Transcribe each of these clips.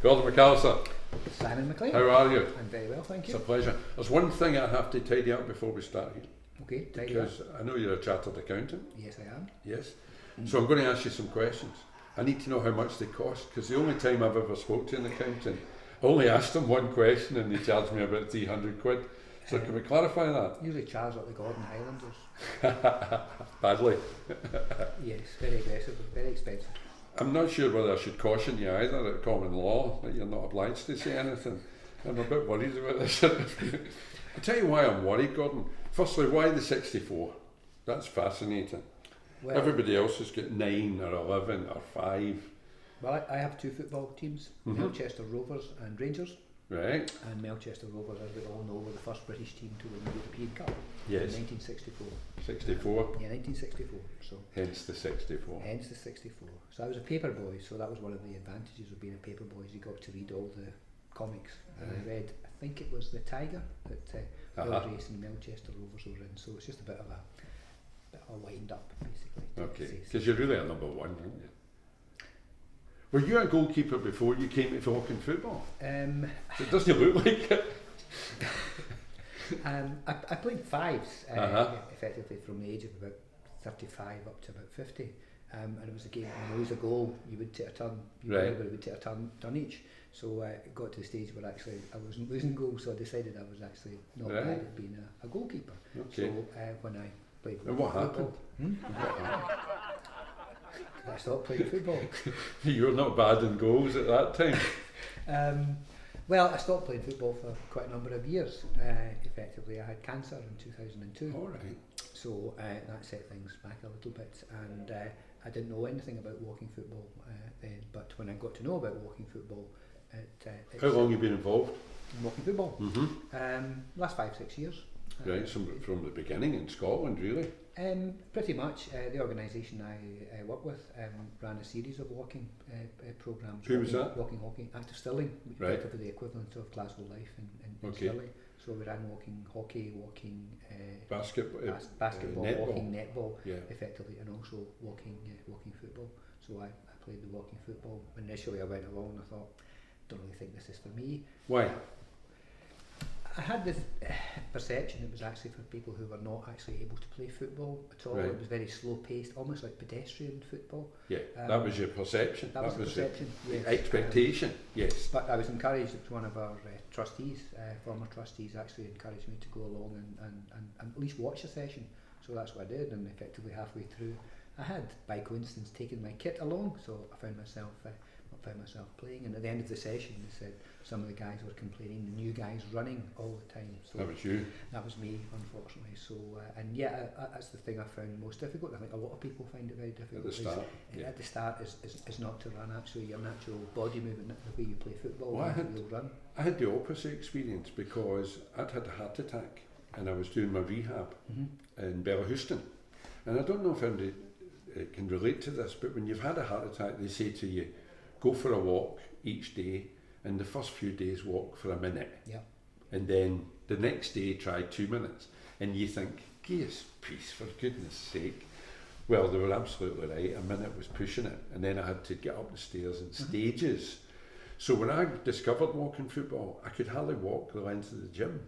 Gordon McAllister. Simon Mclean. How are you? I'm very well, thank you. It's a pleasure. There's one thing I have to tidy up before we start here. Okay, tidy up. Because I know you're a chartered accountant. Yes, I am. Yes. So I'm going to ask you some questions. I need to know how much they cost, because the only time I've ever spoke to an accountant, I only asked them one question and they charged me about 300 quid. So can we clarify that? Usually charge like the Gordon Highlanders. Badly. Yes, very aggressive, very expensive. I'm not sure whether I should caution you either at common law that you're not obliged to say anything. I'm a bit worried about this interview. I'll tell you why I'm worried, Gordon. Firstly, why the 64? That's fascinating. Well, Everybody else has got 9 or 11 or 5. Well, I have two football teams, Melchester Rovers and Rangers. Right. And Melchester Rovers, as we all know, were the first British team to win the European Cup Yes. in 1964. 64. Yeah, 1964. So Hence the 64. hence the 64. So I was a paper boy, so that was one of the advantages of being a paper boy, is you got to read all the comics. And I read, I think it was The Tiger that Bill Race and Melchester Rovers were in, so it's just a bit of a wind up, basically. Okay, because you're really a number 1, aren't you? Were you a goalkeeper before you came to Falcon football? It doesn't look like it. I played fives, effectively from the age of about 35 up to about 50. And it was a game, when you lose a goal, you would take a turn. Right. Everybody would take a turn each. So it got to the stage where actually I wasn't losing goals, so I decided I was actually not bad at being a goalkeeper. Okay. So when I played And what football, happened? What happened? I stopped playing football. You were not bad in goals at that time. Well, I stopped playing football for quite a number of years. Effectively, I had cancer in 2002. All right. So that set things back a little bit, and I didn't know anything about walking football then. But when I got to know about walking football, How long have you been involved? in walking football? Mm-hmm. Last 5-6 years. Right, from the beginning in Scotland, really? Pretty much. The organisation I work with ran a series of walking programmes. Who was that? Walking hockey. Active Stirling, Right. effectively the equivalent of Glasgow Life in Okay. Stirling. So we ran walking hockey, walking netball. basketball, walking netball, Yeah. effectively, and also walking football. So I played the walking football. Initially I went along and I thought, don't really think this is for me. Why? I had this perception it was actually for people who were not actually able to play football at all. Right. It was very slow paced, almost like pedestrian football. Yeah, that was your perception. That was the perception, the yes. expectation, yes. But I was encouraged, one of our trustees, former trustees, actually encouraged me to go along and at least watch a session. So that's what I did, and effectively halfway through I had, by coincidence, taken my kit along, so I found myself playing, and at the end of the session they said some of the guys were complaining, the new guys running all the time. So That was you. that was me, unfortunately. So that's the thing I found most difficult. I think a lot of people find it very difficult. At the start, At the start is not to run. Actually, your natural body movement, the way you play football, Well, you'll run. I had the opposite experience because I'd had a heart attack and I was doing my rehab in Bellahouston. And I don't know if anybody can relate to this, but when you've had a heart attack, they say to you, go for a walk each day, and the first few days walk for a minute. Yeah. And then the next day try 2 minutes. And you think, give us peace, for goodness sake. Well, they were absolutely right. A minute was pushing it. And then I had to get up the stairs in stages. So when I discovered walking football, I could hardly walk the length of the gym.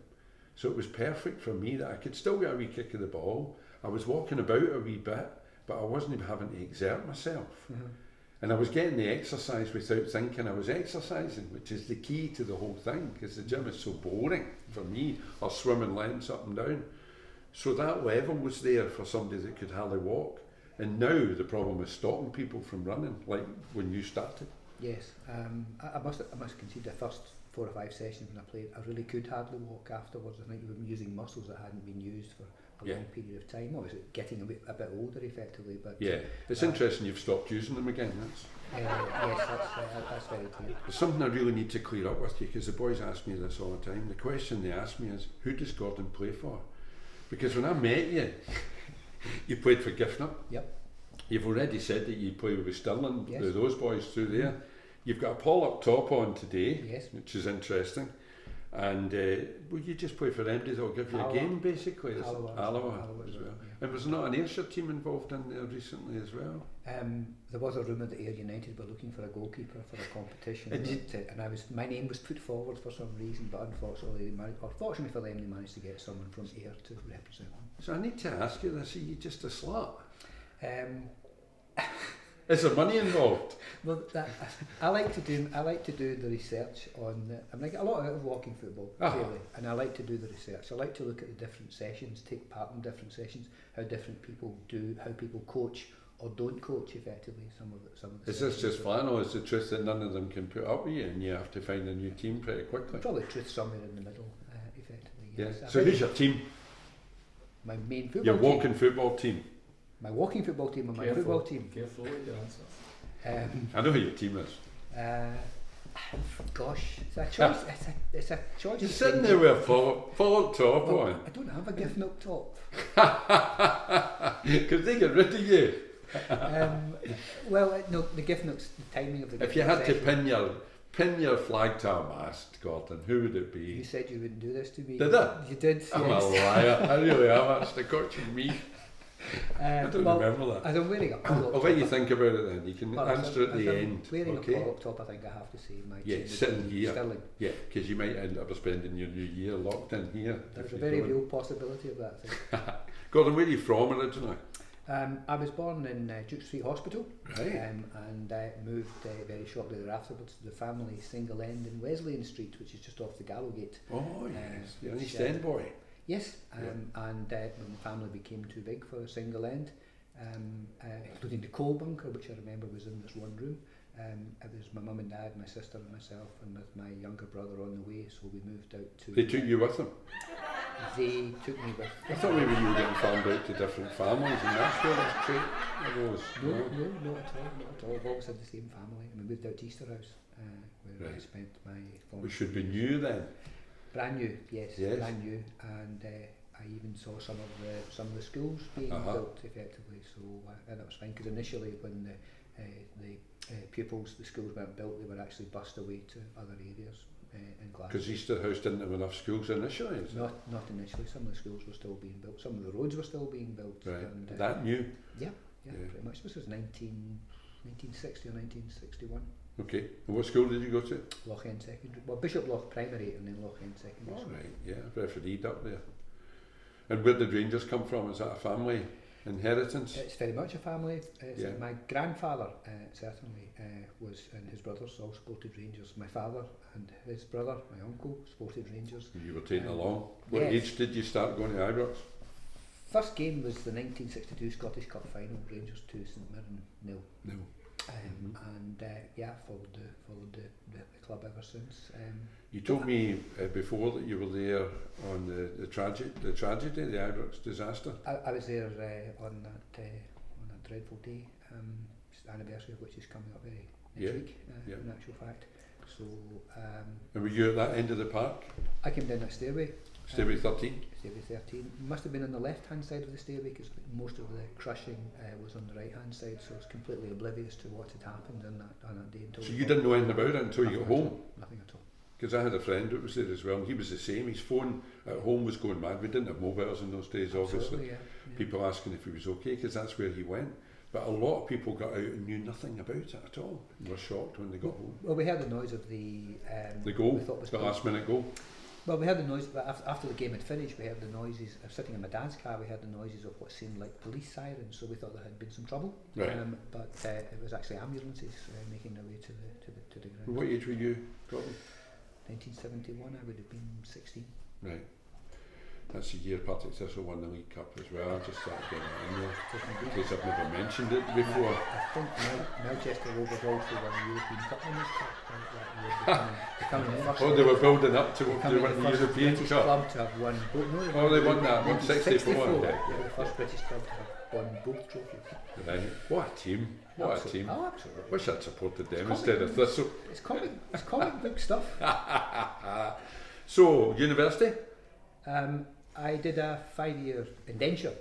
So it was perfect for me that I could still get a wee kick of the ball. I was walking about a wee bit, but I wasn't even having to exert myself. And I was getting the exercise without thinking I was exercising, which is the key to the whole thing, because the gym is so boring for me, or swimming lengths up and down. So that level was there for somebody that could hardly walk. And now the problem is stopping people from running, like when you started. Yes, I must concede the first 4 or 5 sessions when I played, I really could hardly walk afterwards. I think we were using muscles that hadn't been used for a long period of time. Obviously getting a bit older effectively, but it's interesting you've stopped using them again. Yes, that's very true. There's something I really need to clear up with you, because the boys ask me this all the time. The question they ask me is, who does Gordon play for? Because when I met you, you played for Giffnock. Yep. You've already said that you play with Stirling, yes. Those boys through there. You've got a Pollok top on today, yes. which is interesting. And well, you just play for them, they'll give you Alloa. a game basically. It's Alloa as well. yeah. And was not an Ayrshire team involved in there recently as well? There was a rumour that Ayr United were looking for a goalkeeper for a competition, and my name was put forward for some reason, but unfortunately, fortunately for them, they managed to get someone from Ayr to represent them. So I need to ask you this: are you just a slut? Is there money involved? Well, I like to do the research on. I get a lot out of walking football, clearly, and I like to do the research. I like to look at the different sessions, take part in different sessions, how different people do, how people coach or don't coach effectively. Some of the. Is this just fun, or is the truth that none of them can put up with you, and you have to find a new team pretty quickly? Probably truth somewhere in the middle, effectively. Yes. Yeah. So who's your team? My main football. Your walking football team. My walking football team and my football team. Careful with your answers. I know who your team is. Gosh, it's a choice. It's a choice. You're sitting there with a Pollok top on. I don't have a Giffnock top. Because they get rid of you. No, the Giffnock's the timing of the. If you had to pin your flag to a mast, Gordon, who would it be? You said you wouldn't do this to me. Did I? You did. I'm a liar. I really am. That's the coaching me. I don't remember that. As I'm wearing a Pollok I'll let you think about it then. You can answer at the I'm end. Wearing a Pollok top, I think I have to say my team sitting here. Stirling. Yeah, because you might end up spending your new year locked in here. There's a very real possibility of that thing. Gordon, where are you from originally? I was born in Duke Street Hospital, right. And moved very shortly thereafter to the family single end in Wesleyan Street, which is just off the Gallowgate. Oh yes, you're an East End boy. Yes, and when the family became too big for a single end, including the coal bunker, which I remember was in this one room, it was my mum and dad, my sister and myself, and with my younger brother on the way, so we moved out to... They took you with them? They took me with... I thought maybe you were getting farmed out to different families, and that's where this trait arose. No, not at all. I've always had the same family, and we moved out to Easterhouse, where I spent my... We should be new then. Brand new, yes, brand new, and I even saw some of the schools being built effectively. So and that was fine because initially when the pupils, the schools weren't built, they were actually bussed away to other areas in Glasgow. Because Easterhouse didn't have enough schools initially. Is not initially. Some of the schools were still being built. Some of the roads were still being built. Right. And, that new. Yeah, pretty much. This was 1960 or 1961. Okay, and what school did you go to? Loch End Secondary. Well, Bishop Loch Primary and then Loch End Secondary. All right, yeah, refereed up there. And where did Rangers come from? Is that a family inheritance? It's very much a family. My grandfather certainly was, and his brothers all supported Rangers. My father and his brother, my uncle, supported Rangers. And you were taken along. What yes. age did you start going to Ibrox? First game was the 1962 Scottish Cup final, Rangers 2, St Mirren 0. And followed the club ever since. You told me before that you were there on the tragedy, the Ibrox disaster. I was there on that dreadful day, anniversary of which is coming up next week. In actual fact. So. And were you at that end of the park? I came down that stairway. Stairway 13? Stairway 13. Must have been on the left-hand side of the stairway because most of the crushing was on the right-hand side, so I was completely oblivious to what had happened on that day. Until so you didn't know anything about it until you got home? Nothing at all. Because I had a friend that was there as well, and he was the same. His phone at home was going mad. We didn't have mobiles in those days, obviously. Yeah. People asking if he was okay, because that's where he went. But a lot of people got out and knew nothing about it at all, and were shocked when they got home. Well, we heard the noise of the goal, the last-minute goal. Well, we heard the noise, but after the game had finished, we heard the noises. I was sitting in my dad's car, we heard the noises of what seemed like police sirens, so we thought there had been some trouble. Right. But it was actually ambulances making their way to the ground. What age were you, Gordon? 1971, I would have been 16. Right. That's the year Partick Thistle won the League Cup as well. I just started getting it in there, in case I've never mentioned it before. I think Melchester Rovers also won the European Cup in this cup that year. They were building up to win the European British Cup. Club to have won both. They won that, 164. Yeah, the first British club to have won both trophies. Right. What a team. What a team. Oh, absolutely. Wish I'd supported them instead of Thistle. It's comic book stuff. So, university? I did a 5-year indenture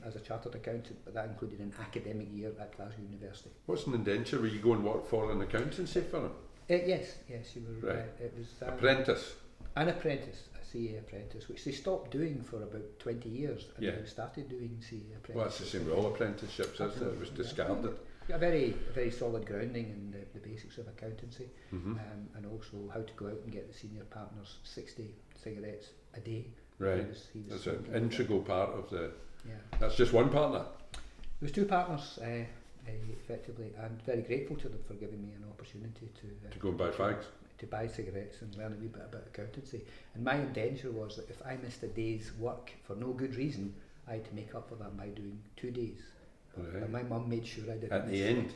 as a chartered accountant, but that included an academic year at Glasgow University. What's an indenture? Were you going work for an accountancy firm? Yes, you were. Right. It was apprentice. An apprentice, a CA apprentice, which they stopped doing for about 20 years, and they started doing CA apprentices. Well, that's the same with all apprenticeships, isn't it? It was discarded. A very solid grounding in the basics of accountancy, and also how to go out and get the senior partners 60 cigarettes a day. Right. He was That's an integral part of the... Yeah. That's just one partner? There was two partners, effectively, and very grateful to them for giving me an opportunity to go and buy fags? To buy cigarettes and learn a wee bit about accountancy. And my intention was that if I missed a day's work for no good reason, I had to make up for that by doing 2 days. But my mum made sure I didn't At miss the end?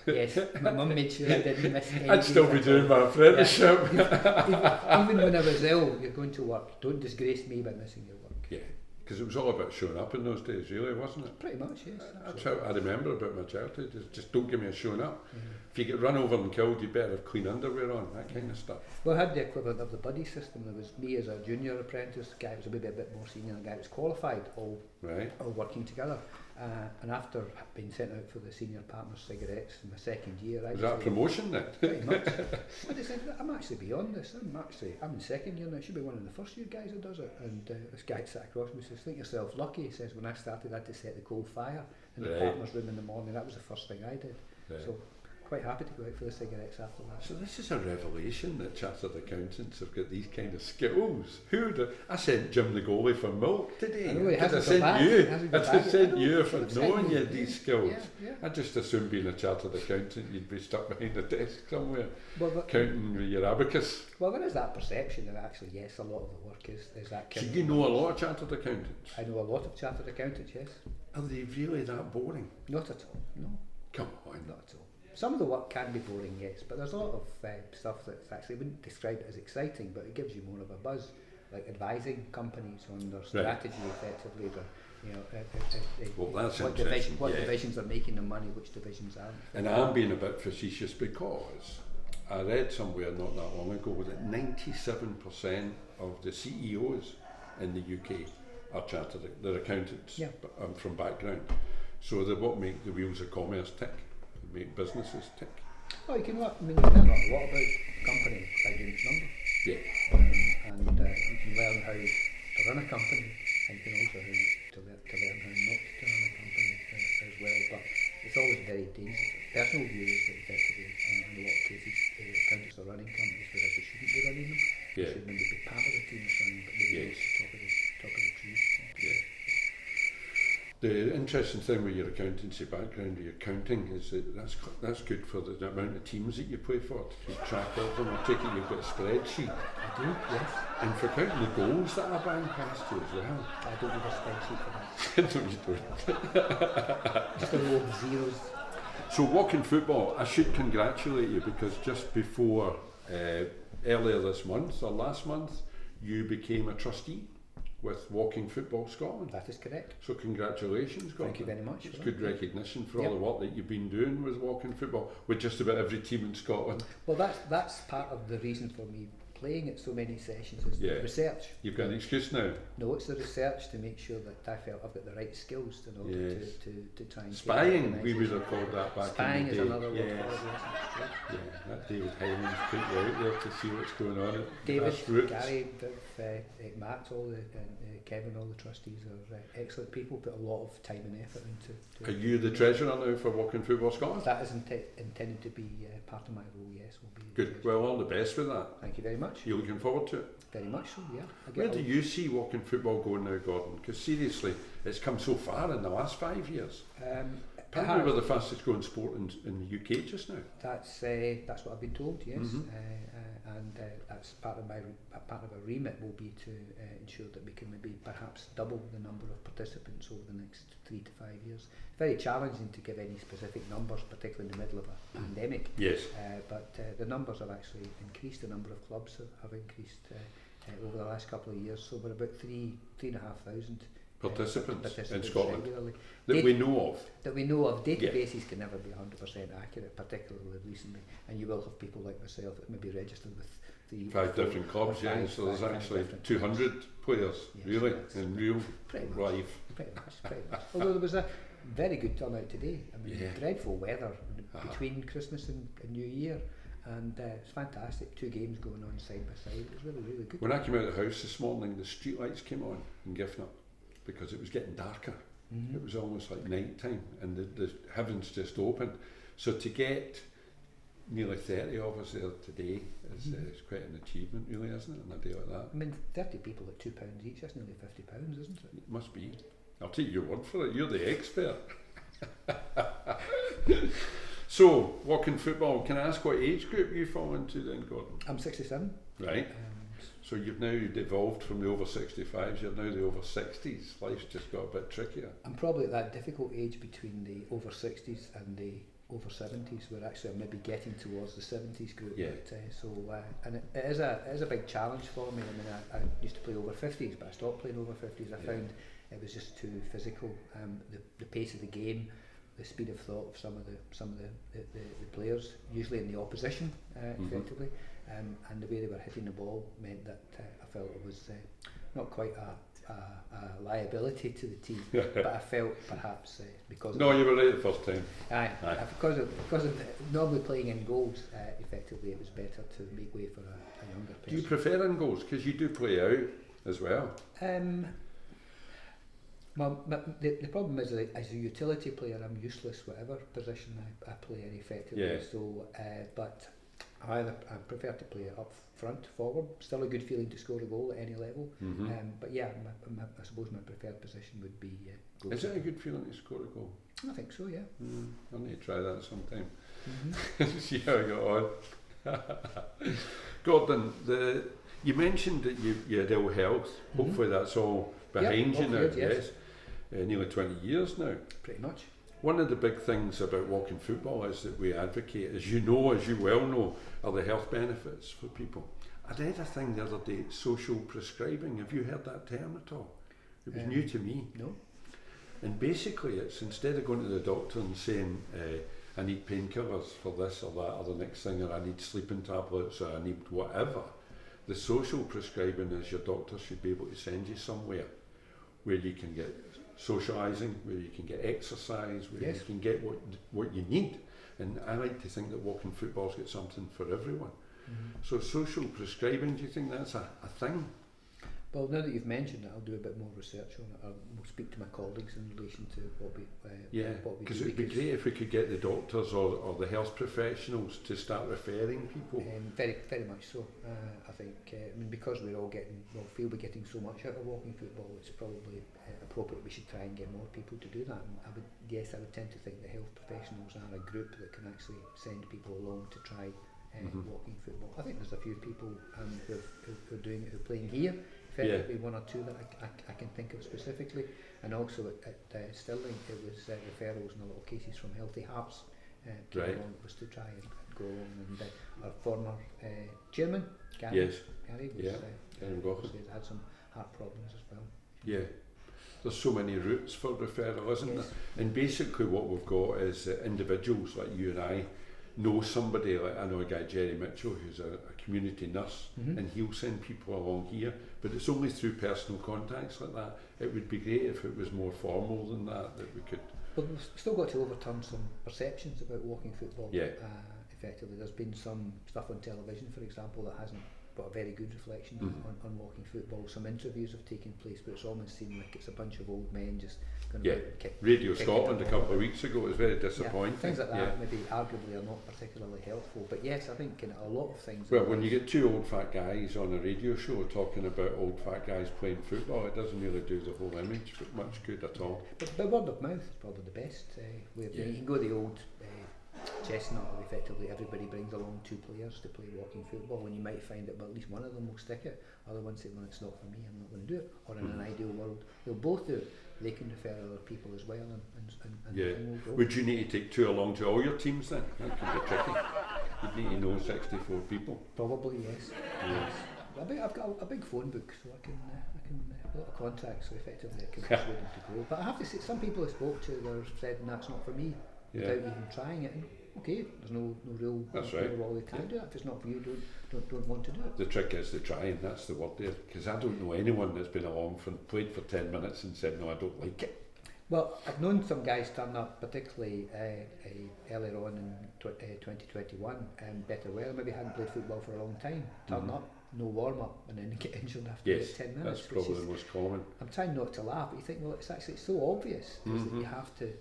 Yes, my mum made sure I didn't miss any I'd still be doing my apprenticeship. Even when I was ill, you're going to work. Don't disgrace me by missing your work. Yeah, because it was all about showing up in those days, really, wasn't it? Pretty much, yes. That's how I remember about my childhood. Just don't give me a showing up. If you get run over and killed, you better have clean underwear on, that kind of stuff. Well, I had the equivalent of the buddy system. There was me as a junior apprentice, the guy was maybe a bit more senior, and the guy was qualified, all working together. And after being sent out for the senior partner cigarettes in my second year, was that a promotion then? Pretty much. But they said, I'm actually beyond this. I'm in second year now. I should be one of the first year guys that does it. And this guy sat across me says, think yourself lucky. He says, when I started, I had to set the coal fire in the partner's room in the morning. That was the first thing I did. So quite happy to go out for the cigarettes after that. So this is a revelation that chartered accountants have got these kind of skills. Who would I sent Jim the goalie for milk today. I sent you for knowing you had these skills. Yeah. I just assumed being a chartered accountant you'd be stuck behind a desk somewhere, counting with your abacus. Well, there is that perception that actually, yes, a lot of the work is that kind So of... you know a lot of chartered accountants? I know a lot of chartered accountants, yes. Are they really that boring? Not at all, no. Come on. Not at all. Some of the work can be boring, yes, but there's a lot of stuff that's actually, I wouldn't describe it as exciting, but it gives you more of a buzz, like advising companies on their strategy effectively, well, that's what divisions are making the money, which divisions aren't. And I'm being a bit facetious because I read somewhere not that long ago that 97% of the CEOs in the UK are chartered, they're accountants from background. So they're what make the wheels of commerce tick, make businesses tick. Oh, you can learn a lot about a company by doing its numbers. Yeah. And you can learn how to run a company, and you can also learn how not to run a company as well. But it's always very dangerous. Personal view is that effectively, in a lot of cases, accountants are running companies whereas they shouldn't be running them. They should maybe be part of the team that's running, but maybe top of the tree. Yeah. The interesting thing with your accountancy background, your accounting, is that that's good for the amount of teams that you play for, to keep track of them. I take it you've got a spreadsheet. I do, yes. And for counting the goals that are bang past you as well. I don't need a spreadsheet for that. No, you don't. Just a row of zeros. So Walking Football, I should congratulate you because just before, earlier this month or last month, you became a trustee with Walking Football Scotland. That is correct. So congratulations, Gordon. Thank you very much. It's good recognition for all the work that you've been doing with Walking Football, with just about every team in Scotland. Well, that's part of the reason for me playing at so many sessions is the research. You've got an excuse now. No, it's the research to make sure that I felt I've got the right skills in order to try and... Spying, we would have called that back Spying in the day. Spying is another word for it, yes. That David Hyman's put you out there to see what's going on at David, Gary, Matt, Kevin, all the trustees are excellent people, put a lot of time and effort into... Are you the treasurer now for Walking Football Scotland? That is intended to be part of my role, yes. Will be good. Well, all the best with that. Thank you very much. You looking forward to it? Very much so, yeah. Where do you see Walking Football going now, Gordon? Because seriously, it's come so far in the last 5 years. Probably we're the fastest growing sport in the UK just now. That's what I've been told, yes. And that's part of our remit will be to ensure that we can maybe perhaps double the number of participants over the next 3 to 5 years. Very challenging to give any specific numbers, particularly in the middle of a pandemic. Yes. But the numbers have actually increased. The number of clubs have increased over the last couple of years. So we're about 3,500 participants in Scotland regularly. That we know of. That we know of. Databases can never be 100% accurate, particularly recently. And you will have people like myself that may be registered with 5 different clubs, so there's actually 200 players, really, in real life. Pretty much. Although there was a very good turnout today. I mean, dreadful weather between Christmas and New Year, and it's fantastic. 2 games going on side by side. It was really, really good. When I came out of the house this morning, the street lights came on in Giffnock because it was getting darker. It was almost like night time, and the heavens just opened. So to get nearly 30 of us there today is quite an achievement, really, isn't it, on a day like that? I mean, 30 people at £2 each, that's nearly £50, isn't it? It must be. I'll take your word for it, you're the expert. So, walking football, can I ask what age group you fall into then, Gordon? I'm 67. Right. So you've now evolved from the over 65s, you're now the over 60s. Life's just got a bit trickier. I'm probably at that difficult age between the over 60s and the over 70s. We're actually maybe getting towards the 70s group. Yeah. But, and it is a big challenge for me. I mean, I used to play over 50s, but I stopped playing over 50s. I found it was just too physical. The pace of the game, the speed of thought of some of the players, usually in the opposition, effectively, and the way they were hitting the ball meant that I felt it was not quite a liability to the team, but I felt perhaps because No, you were right the first time. because of normally playing in goals, effectively it was better to make way for a younger person. Do you prefer in goals? Because you do play out as well. Well, the problem is that as a utility player, I'm useless whatever position I play in effectively. Yeah. So, but I prefer to play up front, forward. Still a good feeling to score a goal at any level. But yeah, I suppose my preferred position would be goal. Is it a good feeling to score a goal? I think so, yeah. I'll need to try that sometime. See how I got on. Gordon, you mentioned that you had ill health. Hopefully that's all behind you now. Yes. Nearly 20 years now. Pretty much. One of the big things about walking football is that we advocate, as you well know, are the health benefits for people. I read a thing the other day, social prescribing. Have you heard that term at all? It was new to me. No. And basically it's instead of going to the doctor and saying, I need painkillers for this or that or the next thing, or I need sleeping tablets or I need whatever, the social prescribing is your doctor should be able to send you somewhere where you can get socialising, where you can get exercise, where you can get what you need. And I like to think that walking football's got something for everyone. So social prescribing, do you think that's a thing? Well, now that you've mentioned it, I'll do a bit more research on it. We'll speak to my colleagues in relation to what we do. Because it would be great if we could get the doctors or the health professionals to start referring people. Very, very much so. I think, because we're we're getting so much out of walking football, it's probably appropriate we should try and get more people to do that. And I would tend to think the health professionals are a group that can actually send people along to try walking football. I think there's a few people who are doing it, who are playing here. Effectively, one or two that I can think of specifically, and also at Stirling it was referrals in a lot of cases from Healthy Hearts came along. It was to try and go along, and our former chairman Gary had some heart problems as well. Yeah, there's so many routes for referral, isn't there? And basically what we've got is individuals like you and I know somebody, like I know a guy, Jerry Mitchell, who's a community nurse, and he'll send people along here, but it's only through personal contacts like that. It would be great if it was more formal than that we could... But we've still got to overturn some perceptions about walking football. Effectively, there's been some stuff on television, for example, that hasn't got a very good reflection on walking football. Some interviews have taken place, but it's almost seemed like it's a bunch of old men just going about Radio Scotland a couple of weeks ago was very disappointing. Things like that maybe arguably are not particularly helpful, but yes, I think in a lot of things... Well, when you get two old fat guys on a radio show talking about old fat guys playing football, it doesn't really do the whole image much good at all. But word of mouth is probably the best way of doing it. You can go the old chestnut, or effectively everybody brings along 2 players to play walking football, and you might find that at least one of them will stick it. Other ones say, well, it's not for me, I'm not going to do it. Or in an ideal world, they'll both do it. They can refer other people as well, and we'll go. Would you need to take 2 along to all your teams then? That could be tricky. You'd need to know 64 people. Probably, yes. I've got a big phone book, so I can a lot of contacts, so effectively I can persuade them to go. But I have to say, some people I spoke to, they've said, that's not for me, without even trying it. And okay, there's no real rule they can't do it. If it's not for you, don't want to do it. The trick is to try, and that's the word there, because I don't know anyone that's been along played for 10 minutes and said, no, I don't like it. Well, I've known some guys turn up, particularly earlier on in 2021, better weather, maybe hadn't played football for a long time, turn up, no warm-up, and then get injured after Yes, about 10 minutes. that's probably the most common. I'm trying not to laugh, but you think, well, it's actually so obvious is that you have to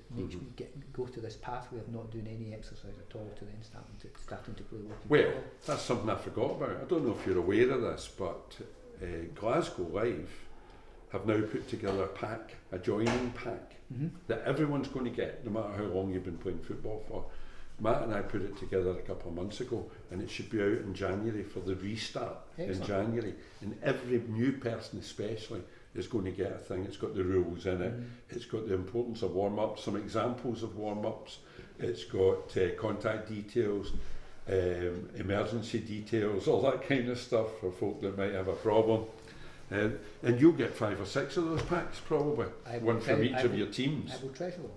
go to this pathway of not doing any exercise at all to then starting to play working Well, football. that's something I forgot about. I don't know if you're aware of this, but Glasgow Live have now put together a joining pack that everyone's going to get, no matter how long you've been playing football for. Matt and I put it together a couple of months ago, and it should be out in January for the restart. Excellent. In January. And every new person especially is going to get a thing. It's got the rules in it, it's got the importance of warm-ups, some examples of warm-ups, it's got contact details, emergency details, all that kind of stuff for folk that might have a problem. And you'll get 5 or 6 of those packs probably, one from each of your teams. I will treasure them.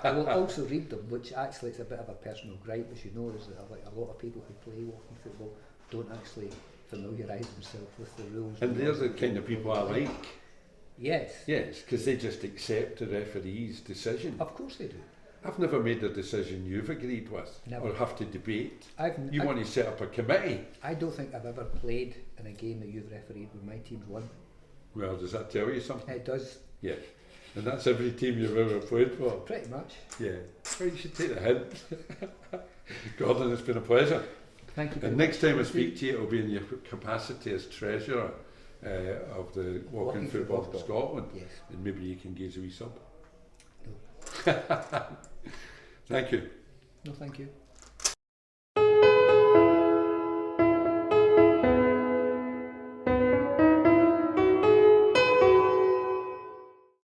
I will also read them, which actually it's a bit of a personal gripe, as you know, is that like a lot of people who play walking football don't actually familiarise themselves with the rules. And they're the kind of people I like. Yes. Yes, because they just accept the referee's decision. Of course they do. I've never made a decision you've agreed with Never. or have to debate. You want to set up a committee. I don't think I've ever played in a game that you've refereed where my team's won. Well, does that tell you something? It does. Yes. And that's every team you've ever played for. Pretty much. Yeah. Well, you should take the hint. Gordon, it's been a pleasure. Thank you. And next time I speak to you, it'll be in your capacity as treasurer of the Walking Football of Scotland. Yes. And maybe you can give us a wee sub. No. Thank you. No, thank you.